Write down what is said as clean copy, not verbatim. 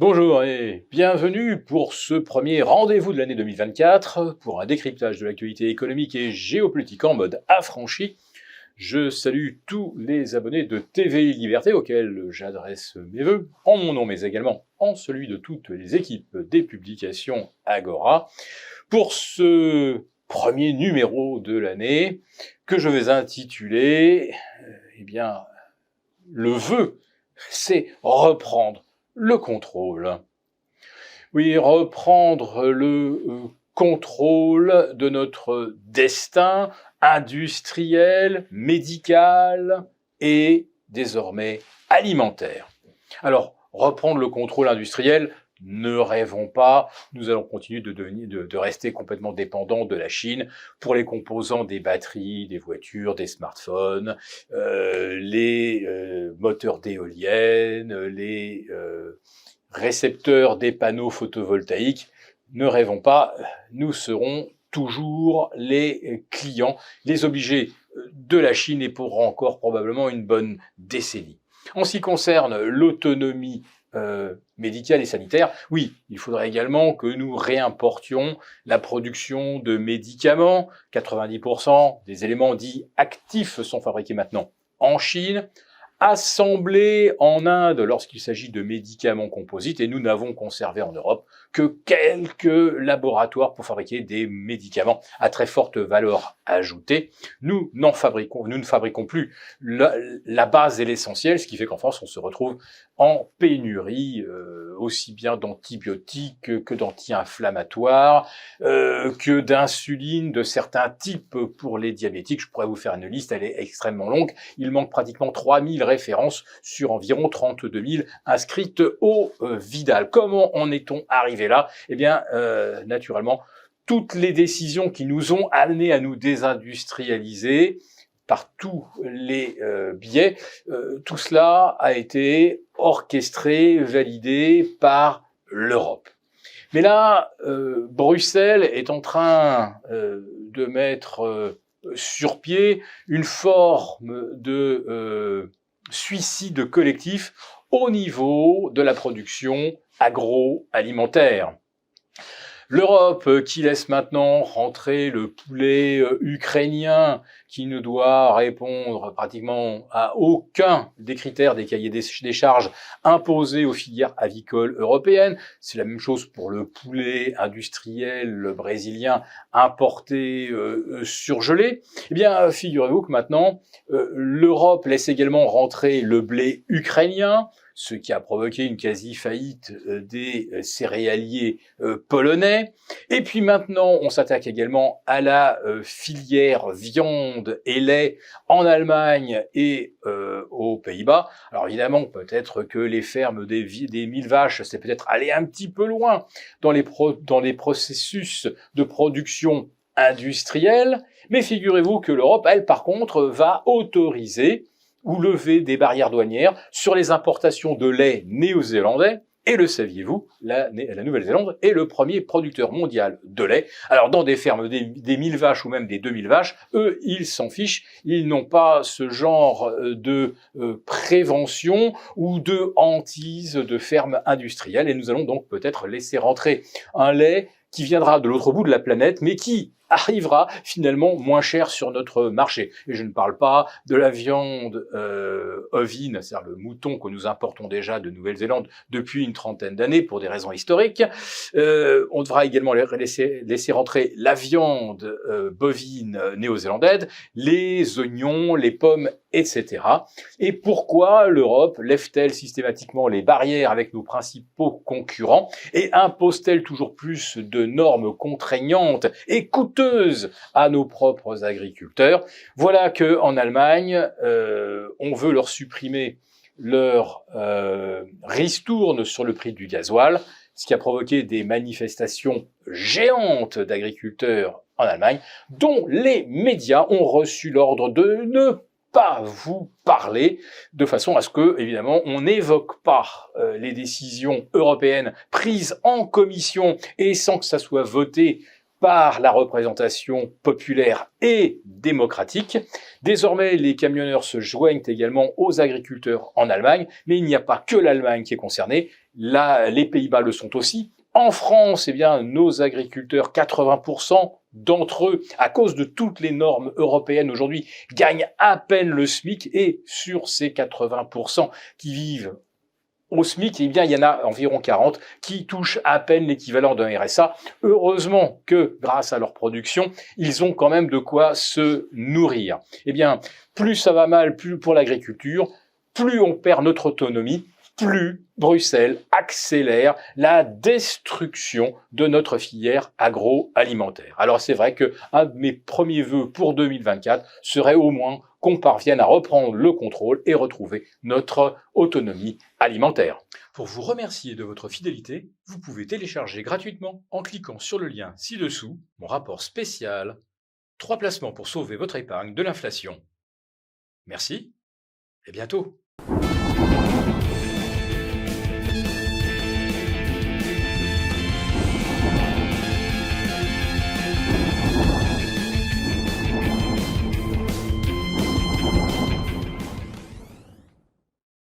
Bonjour et bienvenue pour ce premier rendez-vous de l'année 2024 pour un décryptage de l'actualité économique et géopolitique en mode affranchi. Je salue tous les abonnés de TV Liberté auxquels j'adresse mes vœux, en mon nom mais également en celui de toutes les équipes des publications Agora, pour ce premier numéro de l'année que je vais intituler, le vœu, c'est reprendre le contrôle. Oui, reprendre le contrôle de notre destin industriel, médical et désormais alimentaire. Alors, reprendre le contrôle industriel, ne rêvons pas, nous allons continuer de rester complètement dépendants de la Chine pour les composants des batteries, des voitures, des smartphones, les moteurs d'éoliennes, les récepteurs des panneaux photovoltaïques. Ne rêvons pas, nous serons toujours les clients, les obligés de la Chine et pour encore probablement une bonne décennie. En ce qui concerne l'autonomie médicale et sanitaire, oui, il faudrait également que nous réimportions la production de médicaments. 90% des éléments dits actifs sont fabriqués maintenant en Chine, assemblés en Inde lorsqu'il s'agit de médicaments composites, et nous n'avons conservé en Europe que quelques laboratoires pour fabriquer des médicaments à très forte valeur ajoutée. Nous ne fabriquons plus la base et l'essentiel, ce qui fait qu'en France, on se retrouve en pénurie, aussi bien d'antibiotiques que d'anti-inflammatoires, que d'insuline de certains types pour les diabétiques. Je pourrais vous faire une liste, elle est extrêmement longue. Il manque pratiquement 3000 références sur environ 32 000 inscrites au Vidal. Comment en est-on arrivé là? Eh bien, naturellement, toutes les décisions qui nous ont amenés à nous désindustrialiser par tous les biais, tout cela a été orchestré, validé par l'Europe. Mais là, Bruxelles est en train de mettre sur pied une forme de suicide collectif au niveau de la production agroalimentaire. L'Europe qui laisse maintenant rentrer le poulet ukrainien qui ne doit répondre pratiquement à aucun des critères des cahiers des charges imposés aux filières avicoles européennes. C'est la même chose pour le poulet industriel brésilien importé surgelé. Eh bien, figurez-vous que maintenant, l'Europe laisse également rentrer le blé ukrainien, ce qui a provoqué une quasi-faillite des céréaliers polonais. Et puis maintenant, on s'attaque également à la filière viande et lait en Allemagne et aux Pays-Bas. Alors évidemment, peut-être que les fermes des 1000 vaches, c'est peut-être aller un petit peu loin dans les processus de production industrielle, mais figurez-vous que l'Europe, elle, par contre, va autoriser ou lever des barrières douanières sur les importations de lait néo-zélandais. Et le saviez-vous, la Nouvelle-Zélande est le premier producteur mondial de lait. Alors dans des fermes des 1000 vaches ou même des 2000 vaches, eux, ils s'en fichent. Ils n'ont pas ce genre de prévention ou de hantise de fermes industrielles. Et nous allons donc peut-être laisser rentrer un lait qui viendra de l'autre bout de la planète, mais qui arrivera finalement moins cher sur notre marché. Et je ne parle pas de la viande ovine, c'est-à-dire le mouton que nous importons déjà de Nouvelle-Zélande depuis une trentaine d'années pour des raisons historiques. On devra également laisser rentrer la viande bovine néo-zélandaise, les oignons, les pommes, etc. Et pourquoi l'Europe lève-t-elle systématiquement les barrières avec nos principaux concurrents et impose-t-elle toujours plus de normes contraignantes et coûteuses à nos propres agriculteurs? Voilà que en Allemagne, on veut leur supprimer leur ristourne sur le prix du gasoil, ce qui a provoqué des manifestations géantes d'agriculteurs en Allemagne, dont les médias ont reçu l'ordre de ne pas vous parler, de façon à ce que, évidemment, on n'évoque pas les décisions européennes prises en commission et sans que ça soit voté par la représentation populaire et démocratique. Désormais, les camionneurs se joignent également aux agriculteurs en Allemagne, mais il n'y a pas que l'Allemagne qui est concernée. Là, les Pays-Bas le sont aussi. En France, eh bien, nos agriculteurs, 80% d'entre eux, à cause de toutes les normes européennes aujourd'hui, gagnent à peine le SMIC, et sur ces 80% qui vivent au SMIC, eh bien, il y en a environ 40 qui touchent à peine l'équivalent d'un RSA. Heureusement que, grâce à leur production, ils ont quand même de quoi se nourrir. Eh bien, plus ça va mal, plus pour l'agriculture, plus on perd notre autonomie, plus Bruxelles accélère la destruction de notre filière agroalimentaire. Alors c'est vrai que un de mes premiers vœux pour 2024 serait au moins qu'on parvienne à reprendre le contrôle et retrouver notre autonomie alimentaire. Pour vous remercier de votre fidélité, vous pouvez télécharger gratuitement en cliquant sur le lien ci-dessous mon rapport spécial 3 placements pour sauver votre épargne de l'inflation. Merci et bientôt.